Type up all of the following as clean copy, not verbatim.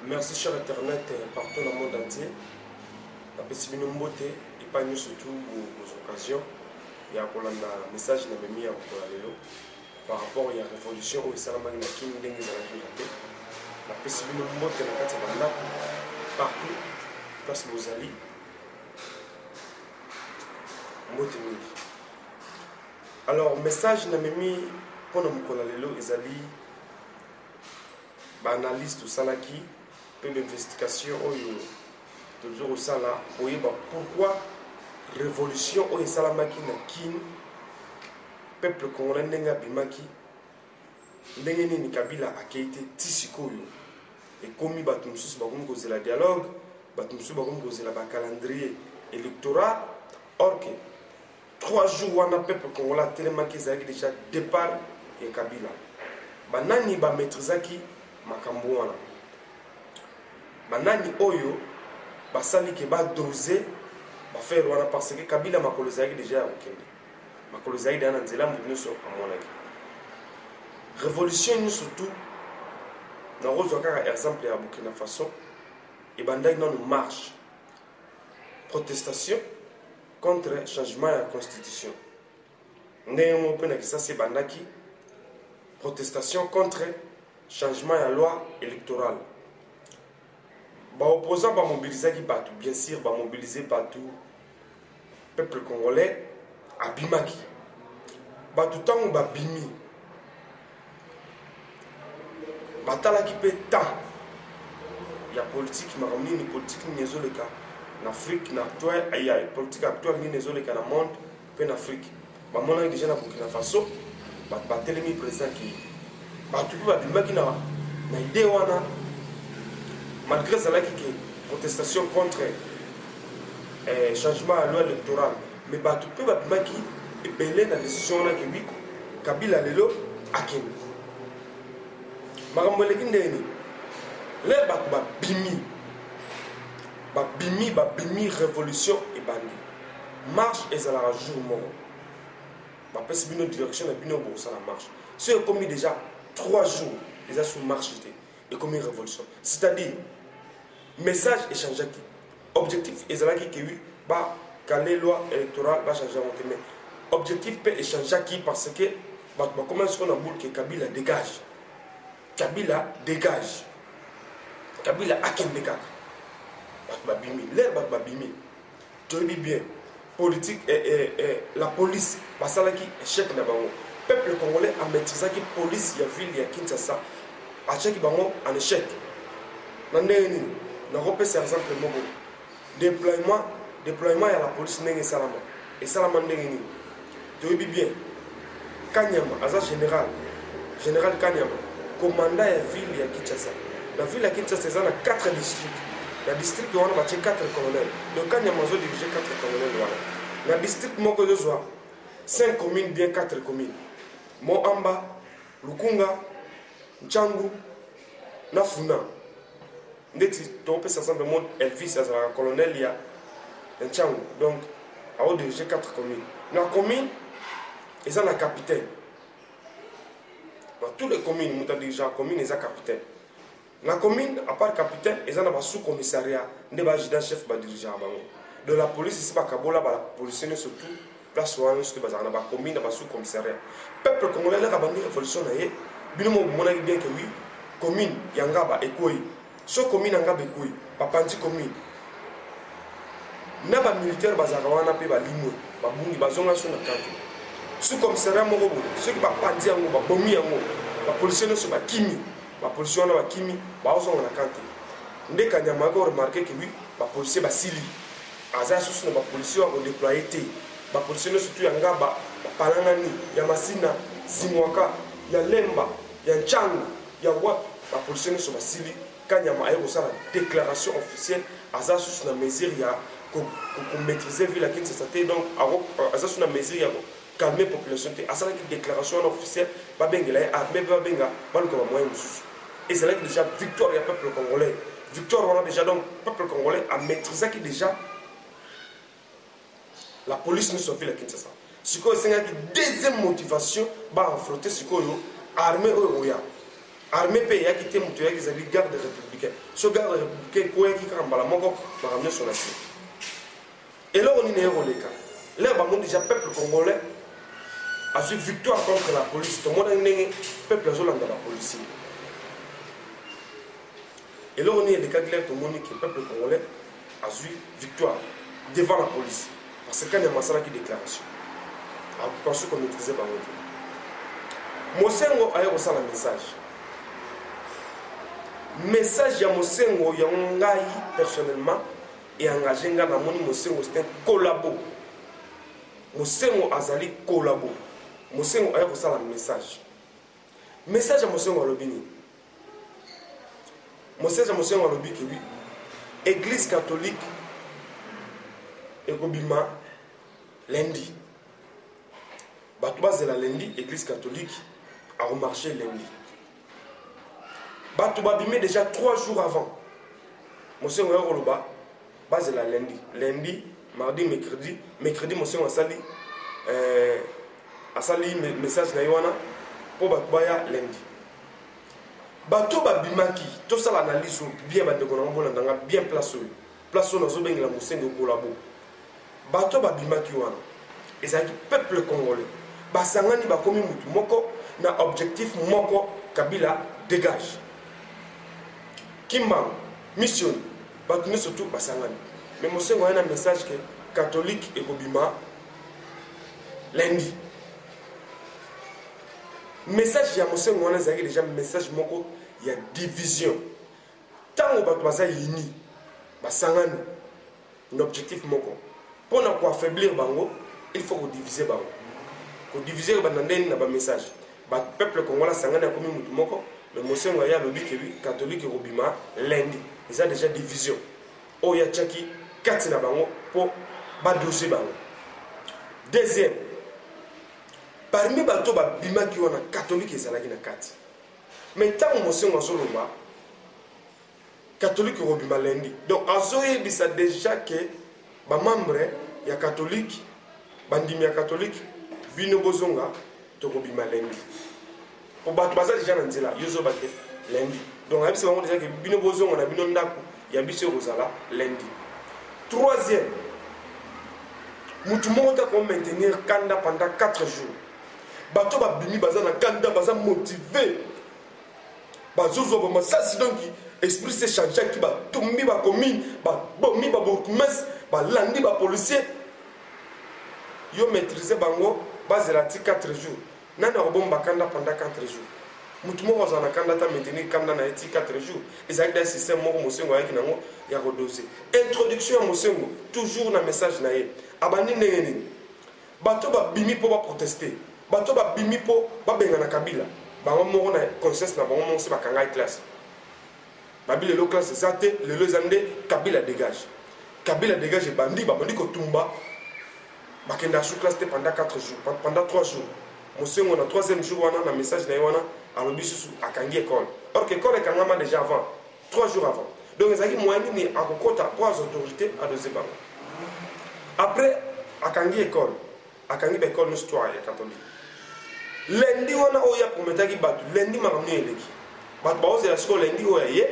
Merci cher Internet partout dans le monde entier. La possibilité de monter et pas nous surtout aux occasions. Il y a un message qui m'a mis en par rapport à la révolution où il s'est remis à Kim Dengue la possibilité de monter partout parce que nous allons monter. Alors, le message qui m'a mis pour nous allons analyse tout ça là qui peu d'investigation toujours au ça là pourquoi révolution au salamaki na kin peuple congolais n'enga bimaki n'enga ni kabila akeite tisikoyo et comme batum sus bagum causer la dialogue batum sus bagum causer la calendrier électoral or que 3 jours wana peuple congolais telemaki zaki déjà départ et kabila banani ba maîtrisaki makambo wana banani oyo basali ke ba doser ba faire wana parce que kabila makolo zaki déjà okende makolo zaki dana nzela mbuno so amonaki révolution ni surtout na rozo kaka exemple ya Burkina Faso et bandaki dans une marche protestation contre changement de la constitution ndenge mo pena ki ça c'est bandaki protestation contre changement de la loi électorale. Les opposants vont mobiliser partout, bien sûr, vont mobiliser partout. Le peuple congolais a bimaki. Tout temps, on va bimi. Batala qui peut tant. Il y a politique qui m'a ramené une politique qui n'est pas le cas. En Afrique, il y a une politique actuelle qui n'est pas le cas dans le monde, en Afrique. On a déjà dans Burkina Faso, il président qui tout le monde na idée wana malgré ça là qui protestation contre changement à la loi électorale mais tout le monde qui belé na décision là que oui Kabila lelo akin makambo leki ndeni le bimi révolution et bandi marche et ça la jour mort ba pesi bino direction na bino bo ça la marche c'est comme déjà 3 jours, ils ont sous marche et comme une révolution. C'est-à-dire, message échangé. Objectif, ils ont dit que oui, quand les lois électorales vont changer, mais objectif peut échanger qui parce que comment est-ce qu'on a boule que Kabila dégage. Kabila dégage. Kabila a qu'un dégage. L'air babimi. Tu dis bien, politique et la police, parce que qui échec n'a pas. Peuple congolais a maîtrisé la police, il y a ville, il y a Kinshasa, a checké en échec. Dans le c'est exemple déploiement, il y a la police n'est salama. Et salama n'est tu dis bien, Kanyama, agent général Kanyama, commandant de la ville, il y a Kinshasa. La ville, il y a Kinshasa, il y a 4 districts. Le district, il y a 4 colonels. Donc Kanyama a dirigé 4 colonels. Le district, il y a 5 communes, bien 4 communes. Moamba, Lukunga, Nchangu, Nafuna. Ndeti, ton peu ensemble le monde, Elvis, un colonel, il y a Nchangu. Donc, à haut dirigé 4 communes. Dans la commune, ils ont un capitaine. Dans toutes les communes, ils ont dirigé la commune, ils ont un capitaine. Dans la commune, à part capitaine, ils ont un sous-commissariat. Ils ont un chef qui dirige. De la police, ici, à Kabola, la police, surtout. Place où on se base dans la commune, dans le sous-commissariat. Peuple congolais, la révolution, bien que oui, commune, Yangaba, Ekoi. Ce commune, Yangaba, Ekoi, Papanti commune. N'a pas militaire, Bazarawana, Pébalimo, Babungi, Bazonga, sur la carte. Sous-commissariat, Morobo, ceux qui Papanti, Bomi, la police, sur la Kimi, la police, la Kimi, Bazon, la carte. Dès qu'on a remarqué que oui, la police, Basili. Aza, sous la police, on déployé. La police surtout Yangaba, Palangani, Yamasina, Zimwaka, Yalemba, Yanchangu, Yawa, la police sur Basili, Kanyama a eu la déclaration officielle, Aza sur la mesure pour maîtriser la ville à Kinshasa, donc Aza sur la mesure pour calmer la population, Aza la déclaration officielle, Babengela armée, Babenga, Baluka moyen et c'est là que déjà victoire du peuple congolais. Victoire on a déjà donc peuple congolais a maîtrisé qui déjà la police ne sauve la Kinshasa. Ce qui est une deuxième motivation, va affronter ce qui est armée au Roya. armée pe ya qui te mutu ya qui zali garde républicain so garde républicain ko qui kambala moko ba ramener sur la scène et là on est roleka là ba mon déjà peuple congolais a eu victoire contre la police tout le monde est peuple azolanda la police et là on est les cas clair tout le monde que peuple congolais a eu victoire devant la police parce que quand il y a masala qui déclaration a pensé qu'on maîtrisait pas notre Mosengo a eu un message ya Mosengo ya ngai personnellement et engagé nga na moni Mosengo c'est un collabo Mosengo azali collabo Mosengo a eu un message ya Mosengo alobini message ya Mosengo alobi ki oui église catholique ekobima lundi bato bazela lundi église catholique a remarché lundi. Bato babimé déjà 3 jours avant. Monsieur Ngoroba, base la lundi. Lundi, mardi, mercredi, monsieur Asali, Asali message na Yoana pour Batbaya lundi. Bato babimaki, tout ça l'analyse bien bien placé. Placé dans Zobeng la Monsieur Ngolabo. Bato babimaki Yoana. Et ça peuple congolais. Basangani bakomi mutu moko na objectif moko Kabila dégage. Kimba mission batuni surtout basangani. Mais monsieur a un message que catholique et Bobima lundi. Message ya monsieur ngwana zaki déjà message moko il y a division. Tant bato baza yini basangani un objectif moko. Pour ne pas affaiblir bango, il faut diviser bango. Ko diviser bandandeni na ba message. Ba peuple congolais sangana comme mutu moko, le monsieur ngoya lobi ke lui catholique et Robima lundi. Ils ont déjà division. Oh ya tchaki 4 na bango pour ba dossier bango. Deuxième. Parmi bato ba bima ki wana catholique ezalaki na 4. Mais tant monsieur ngazoloba catholique et Robima lundi. Donc azoye bisa déjà que ba membre ya catholique bandimi ya catholique bino bozonga to Robima lundi. Pour battre baza déjà dans nzela yozo batte lundi. Donc abi c'est vraiment déjà que bino bozonga na bino ndako ya biso rozala lundi. Troisième, mutu moko ta ko maintenir kanda pendant 4 jours. Bato ba bimi baza na kanda baza motivé. Bazozo ba masasi donc esprit s'est changé qui ba tumbi ba commune ba bomi ba bourgmestre ba landi ba policier. Yo maîtriser bango bazerati 4 jours. Nana robomba kanda pendant 4 jours. Mutu moko za na kanda ta maintenir kanda na eti 4 jours. Ezaki da système moko mosengo yaki nango ya redoser. Introduction à mosengo toujours na message na ye. Abandi ndenge bato ba bimi po ba protester. Bato ba bimi po ba benga na Kabila. Bango moko na conscience na bango moko se bakanga classe. Babile lo classe zate le lezande Kabila dégage. Kabila dégage bandi ko tumba. Bakenda sous classe pendant 4 jours, pendant 3 jours. Monsieur on a 3e jour on a un message na wana alobi susu akangi école. Or que école kangama déjà avant, 3 jours avant. Donc ezaki moyen ni akokota 3 autorités à deux bango. Après akangi école nous histoire ya catholique. Lundi wana oya prometaki batu, lundi makamni eleki. Batu ba ose la siko lundi oya ye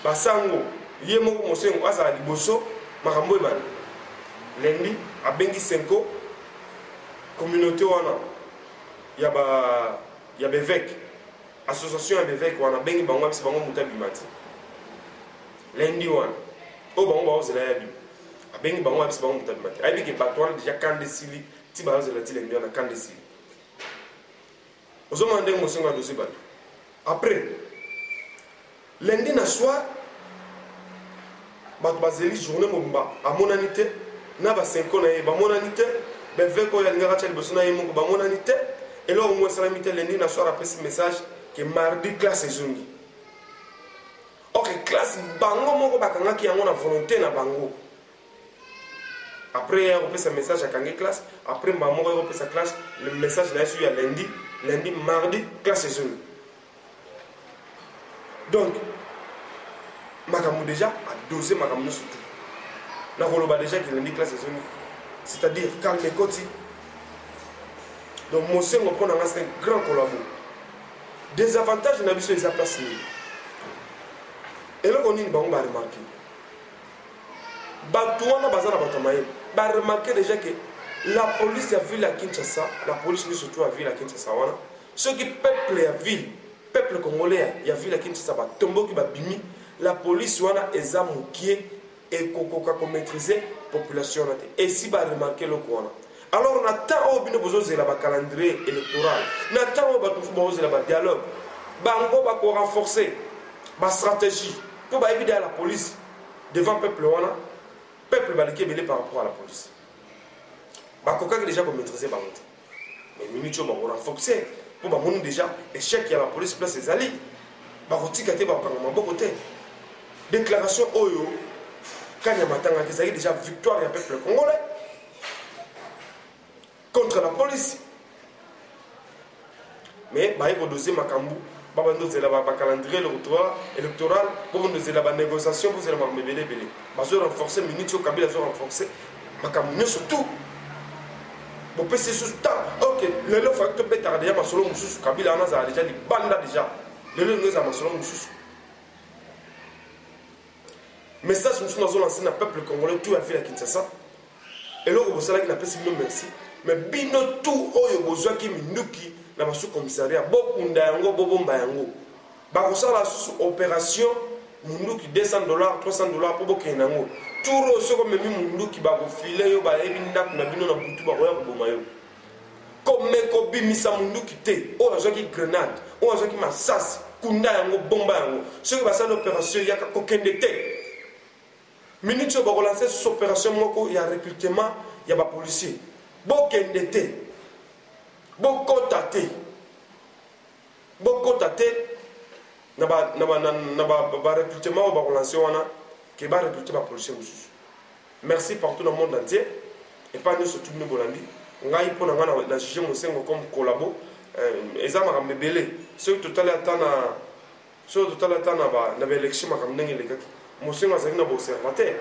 basango ye moko mosengo asa liboso makambo ebana. Lundi abengi 5 communauté wana ya bevêque association ya bevêque wana bengi bango bisi bango muta bimati lundi wana o bango ba ozela ya bi abengi bango bisi bango muta bimati ayebi ke bato wana déjà kande sili ti ba ozela ti lundi wana kande sili ozoma ndenge mosengo adosi bato après lundi na soir bato bazeli journée mobimba amonani te na ba 5 na ye bamonani te bevêque oyo alingaka tia liboso na ye moko bamonani te. Et là, au moins, ça lundi, na soir après ce message que mardi, classe est zongi. Ok, classe, bango, moko, bakanga, qui a une volonté na bango. Après, il a repris ce message à Kangé classe. Après, maman a repris sa classe. Le message là, il y a lundi, mardi, classe est zongi. Donc, Makamou déjà a dosé Makamou surtout. Na Roloba déjà qui lundi, classe est zongi. C'est-à-dire, calme les côtés. Donc, Mosengo prend un grand collabo. désavantage na biso eza place nini eloko nini bango baremarke bato wana baza na bato mayele baremarke déjà que la police ya ville ya Kinshasa, la police surtout ya ville ya Kinshasa wana soki peuple ya ville peuple congolais ya ville ya Kinshasa batomboki babimi la police wana eza mokie ekokoka ko maîtriser population wana te et si baremarke eloko wana alors na temps oyo bino bozozela calendrier électoral na temps oyo bato bozozela dialogue bango bako renforcer stratégie pour bayebi derrière la police devant peuple wana peuple baleki ebele par rapport à la police bakokaki déjà ko maîtriser bango te mais minute oyo bako renforcer pour bamoni déjà échec ya la police place ezali bakotika te bakokanga maboko te déclaration oyo kanya matanga ezali déjà victoire ya peuple congolais contre la police. Mais il faut doser Makambu, il faut doser le calendrier électoral, il faut doser la négociation, il faut doser renforcer les minutes au Kabila, il faut renforcer Makambu surtout. Bon, c'est sous temps. Ok, le lot fait que peut-être déjà Masolo Moussous Kabila on a déjà dit banda déjà. Le lot nous a Masolo Moussous. Message nous sommes lancé dans le peuple congolais tout a fait à Kinshasa. Et là on va n'a pas si merci. Mais bino tout oyo bozwaki minduki na basu commissariat bokunda yango bobomba yango bakosala susu opération munduki $200 $300 pour bokenda yango turo soko memi munduki bakofile yo bayebi ndako na bino na butu bakoya koboma yo komeko bimisa munduki te oyo azwaki grenade oyo azwaki masasi kunda yango bomba yango soki basala opération yaka kokende te minute oyo bakolanse susu opération moko ya recrutement ya bapolicier bokende te bokota te na ba recrutement oyo bakolanse wana ke barecrute bapolicier mosusu merci partout dans le monde entier et pas nyonso tubino bolandi ngai mpo na ngai na juge mosengo comme collabo eza makambo ebele soki totali ata na baélection makambo ndenge elekaki mosengo azalaki na baobservateur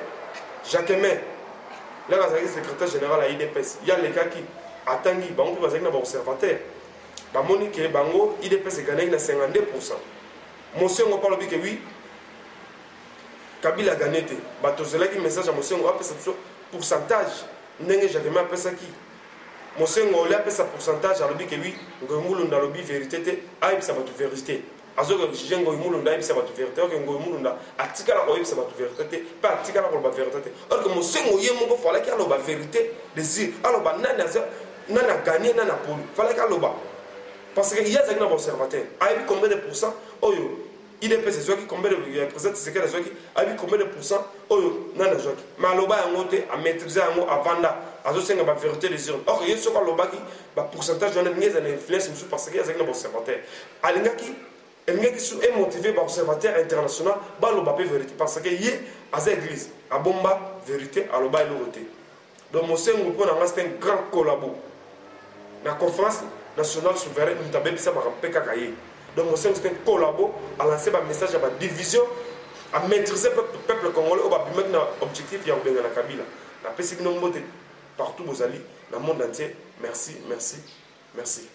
Jacques Mai là azalaki secrétaire général à IDPS ya lekaki atangi bango mpe bazalaki na baobservateur bamoni ke bango IDPS eganaki na 52%. Mosengo mpe alobi ke oui Kabila agane te bato ozelaki message ya mosengo apesa biso pourcentage ndenge Jacques Mai apesaki mosengo oli apesa pourcentage alobi ke oui Ngoyi Mulunda alobi vérité te ayebisa bato vérité azoka jije Ngoyi Mulunda ayebisa bato vérité oke Ngoyi Mulunda atikala koyebisa bato vérité te mpe atikala koloba vérité te or ke mosengo ye moko falaki aloba vérité désir aloba nani aganye nani apolu falaki aloba parce que ye azalaki na baobservateur ayebi combien de pourcent oyo IDPS ezwaki combien de président Tshisekedi azwaki ayebi combien de pourcent oyo nani azwaki mais aloba yango te amaîtrise yango avanda azosenga bavérité des urnes or ye soko alobaki bapourcentage wana ndenge eza na influence mosusu parce que ye azalaki na baobservateur alingaki su emotive baobservateur international baloba mpe vérité parce que ye aza église abomba vérité aloba eloko te donc mosengo mpo na nga c'est un grand collabo na conférence nationale souveraine moto abebisa makambo mpe kaka ye donc mosengo c'est un collabo alancer bamessage ya badivision amaîtrise peuple congolais oyo babimaki na objectif ya kobenga na Kabila napesi bino mbote partout bozali na monde entier merci merci merci